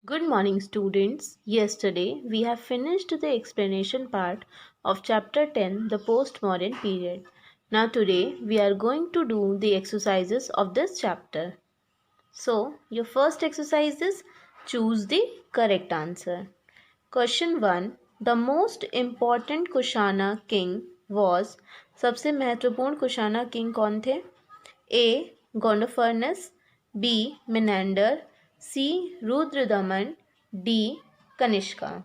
Good morning, students. Yesterday, we have finished the explanation part of chapter 10, the postmodern period. Now, today, we are going to do the exercises of this chapter. So, your first exercise is choose the correct answer. Question 1. The most important Kushana king was सबसे महत्वपूर्ण Kushana king कौन थे? A. Gondopharnes, B. Menander, C. Rudradaman, D. Kanishka.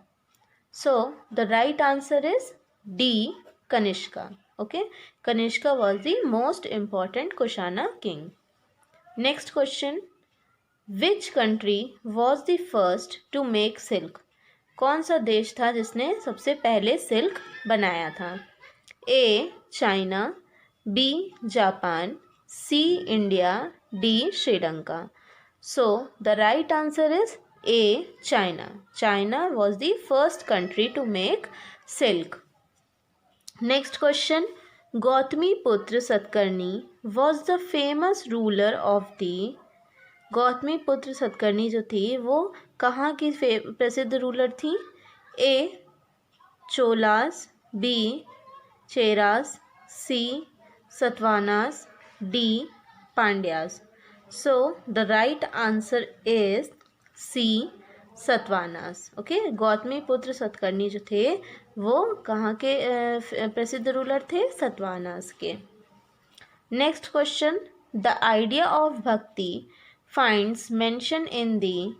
So the right answer is D. Kanishka. Okay, Kanishka was the most important Kushana king. Next question. Which country was the first to make silk? कौन सा देश था जिसने सबसे पहले silk बनाया था? A. China, B. Japan, C. India, D. Sri Lanka. So the right answer is A. China. China was the first country to make silk. Next question. Gautamiputra Satkarni was the famous ruler of the Gautamiputra Satakarni जो थी वो कहाँ की प्रसिद्ध ruler थी? A. Cholas, B. Cheras, C. Satavahanas, D. Pandyas. So the right answer is C. Satavahanas. Okay, Gautamiputra Satakarni जो थे वो कहाँ के प्रसिद्ध रूलर थे? सतवानास के. Next question. The idea of भक्ति finds mention in the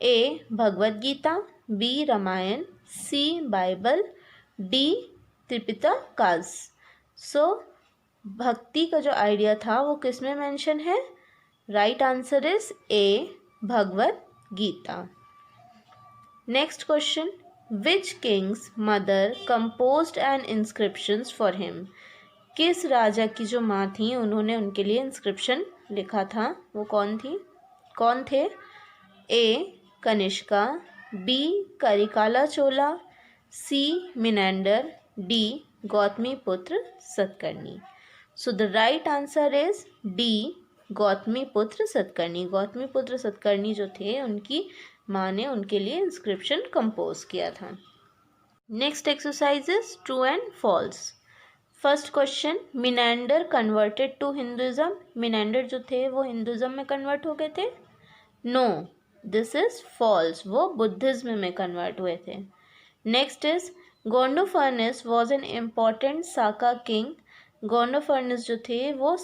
A. Bhagavad Gita, B. Ramayana, C. Bible, D. त्रिपिटकास. सो भक्ति का जो आइडिया था वो किस में मेंशन है? Right answer is A. Bhagavad Gita. Next question. Which king's mother composed an inscriptions for him? किस राजा की जो माँ थी उन्होंने उनके लिए इंस्क्रिप्शन लिखा था? वो कौन थे? A. Kanishka, B. Karikala Chola, C. Menander, D. Gautamiputra Satakarni. So the right answer is D. Gautamiputra Satakarni. Gautamiputra Satakarni जो थे उनकी माँ ने उनके लिए इंस्क्रिप्शन कंपोज किया था. Next exercise is true and false. First question. Menander converted to Hinduism. Menander जो थे वो हिंदुइज्म में कन्वर्ट हो गए थे? No, this is false. वो बुद्धिज्म में कन्वर्ट हुए थे. Next is Gondophernes was an important Saka king. Gondophernes जो थे वो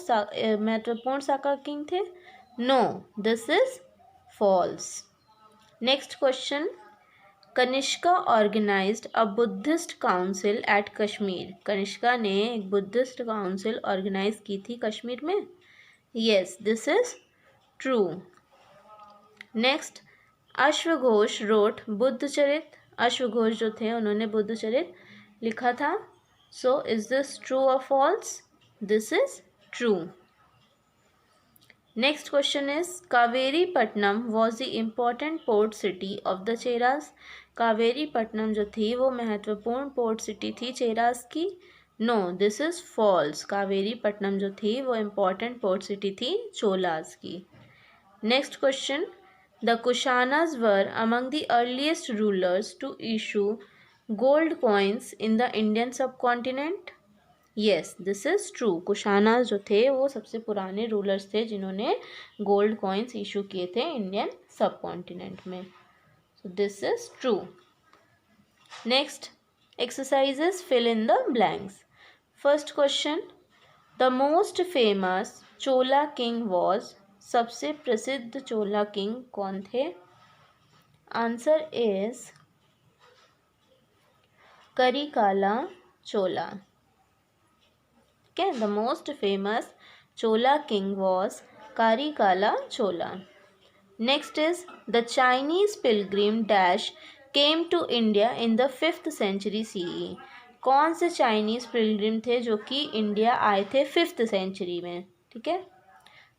महत्वपूर्ण साका किंग थे? No, this is false. Next question. Kanishka organised a Buddhist council at Kashmir. Kanishka ने एक बुद्धिस्ट काउंसिल ऑर्गेनाइज की थी कश्मीर में? Yes, this is true. Next. अश्वघोष road Buddhacharita. अश्वघोष जो थे उन्होंने बुद्धचरित लिखा था. सो इज दिस ट्रू और false? This is true. Next question is Kaveripattinam was the important port city of the Cheras. Kaveripattinam जो थी वो महत्वपूर्ण पोर्ट सिटी थी चेरास की? No, this is false. Kaveripattinam जो थी वो इम्पॉर्टेंट पोर्ट सिटी थी चोलास की. Next question. The Kushanas were among the earliest rulers to issue gold coins in the Indian subcontinent. Yes, this is true. Kushanas जो थे वो सबसे पुराने रूलर्स थे जिन्होंने गोल्ड कॉइन्स इशू किए थे इंडियन सबकॉन्टिनेंट में. So this is true. Next exercises fill in the blanks. First question. The most famous Chola king was. सबसे प्रसिद्ध चोला किंग कौन थे? Answer is Karikala Chola. The most famous Chola king was Karikala Chola. Next is the Chinese pilgrim dash came to India in the 5th century CE. कौन से Chinese Pilgrim थे जो कि India आए थे 5th century में? ठीक है.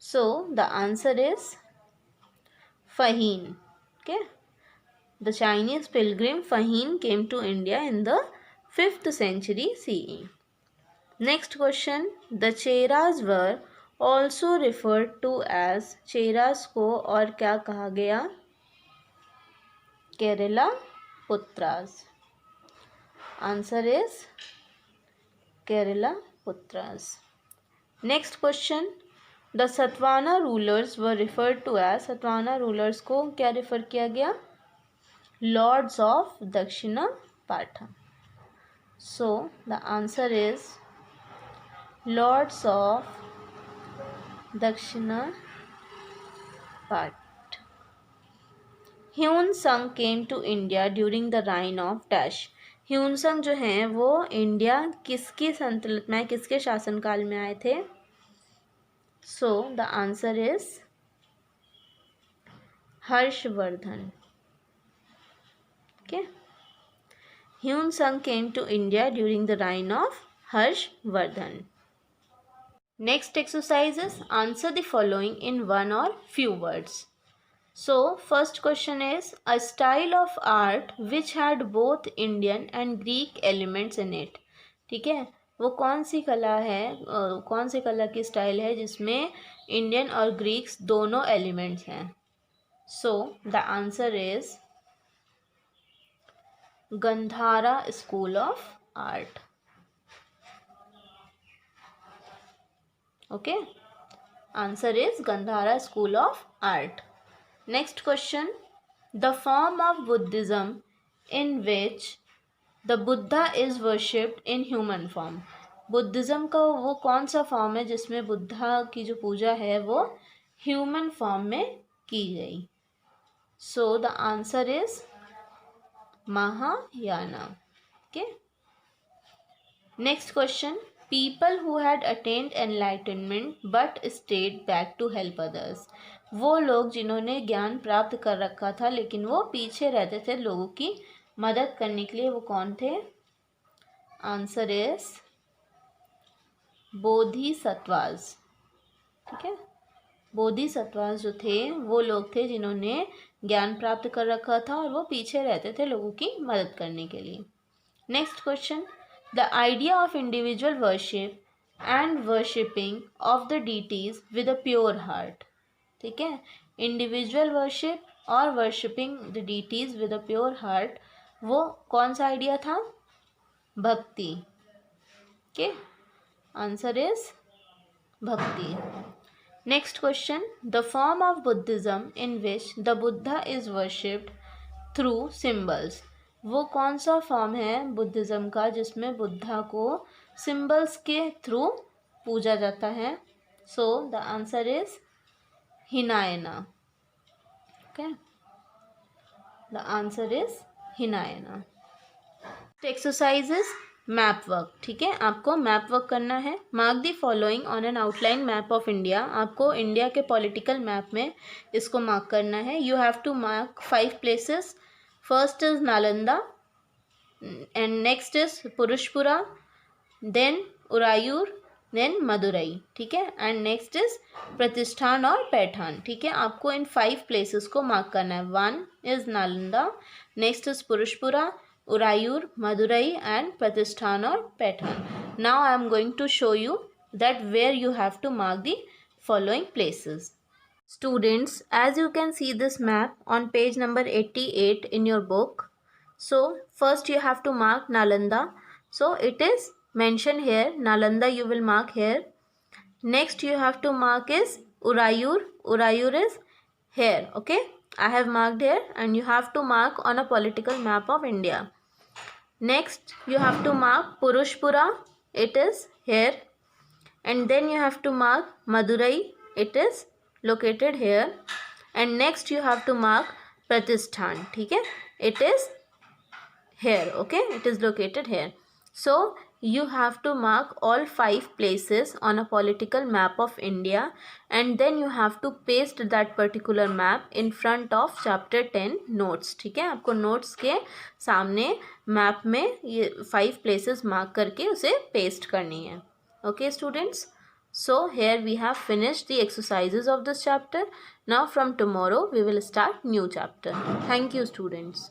So the answer is Fahin. Okay, the Chinese pilgrim Fahin came to India in the 5th century CE. Next question. The Cheras were also referred to as. Cheras को और क्या कहा गया? Kerala Putras. Answer is Kerala Putras. Next question. The Satvana rulers were referred to as, Satvana rulers को क्या refer किया गया? Lords of Dakshina Patha. So the answer is Lords of Dakshina Patha. Hiuen Tsang came to India during the reign of dash. Hiuen Tsang जो हैं वो India किसकी संतुलित में, किसके शासनकाल में आए थे? So the answer is Harshavardhan. Okay, Hiuen Tsang came to India during the reign of Harshavardhan. Next exercise is answer the following in one और few words. So first question is a style of art which had both Indian and Greek elements in it. ठीक है, वो कौन सी कला है, कौन सी कला की स्टाइल है जिसमें इंडियन और ग्रीक्स दोनों एलिमेंट्स हैं? सो the answer is Gandhara school of art. Okay, answer is Gandhara school of art. Next question. The form of Buddhism in which the Buddha is worshipped in human form. Buddhism का वो कौन सा form है जिसमें बुद्धा की जो पूजा है वो ह्यूमन फॉर्म में की गई? सो the answer is Mahayana. Okay, next question. People who had attained enlightenment but stayed back to help others. वो लोग जिन्होंने ज्ञान प्राप्त कर रखा था लेकिन वो पीछे रहते थे लोगों की मदद करने के लिए, वो कौन थे? Answer is Bodhisattvas. ठीक है, बोधिसत्वास जो थे वो लोग थे जिन्होंने ज्ञान प्राप्त कर रखा था और वो पीछे रहते थे लोगों की मदद करने के लिए. Next question. The idea of individual worship and worshipping of the deities with a pure heart. ठीक है, इंडिविजुअल वर्शिप और worshipping the deities with a pure heart, वो कौन सा आइडिया था? भक्ति. ओके, आंसर इज भक्ति. Next question. The form of Buddhism in which the Buddha is worshipped through symbols. वो कौन सा फॉर्म है बुद्धिज़्म का जिसमें बुद्धा को सिंबल्स के थ्रू पूजा जाता है? So the answer is Hinayana. Okay, the answer is Hinayana. Exercise is map work. ठीक है, आपको मैप वर्क करना है. Mark the following on an outline map of India. आपको इंडिया के पॉलिटिकल मैप में इसको मार्क करना है. You have to mark 5 places. First is Nalanda, and next is Purushpura, then Urayur, then Madurai. ठीक है, and next is प्रतिष्ठान और पैठान. ठीक है, आपको इन 5 places को मार्क करना है. 1 is Nalanda, next is Purushpura, Urayur, Madurai and प्रतिष्ठान और Paithan. Now I am going to show you that where you have to mark the following places. Students, as you can see this map on page number 88 in your book. So first you have to mark Nalanda. So it is mentioned here, Nalanda you will mark here. Next you have to mark is Urayur. Urayur is here. Okay, I have marked here and you have to mark on a political map of India. Next you have to mark Purushpura. It is here. And then you have to mark Madurai. It is located here. And next you have to mark Pratishthan. ठीक है, it is here. Okay, it is located here. So you have to mark all 5 places on a political map of India and then you have to paste that particular map in front of chapter 10 notes. ठीक है, आपको notes के सामने map में ये 5 places mark करके उसे paste करनी है. Okay students, so here we have finished the exercises of this chapter. Now from tomorrow we will start new chapter. Thank you students.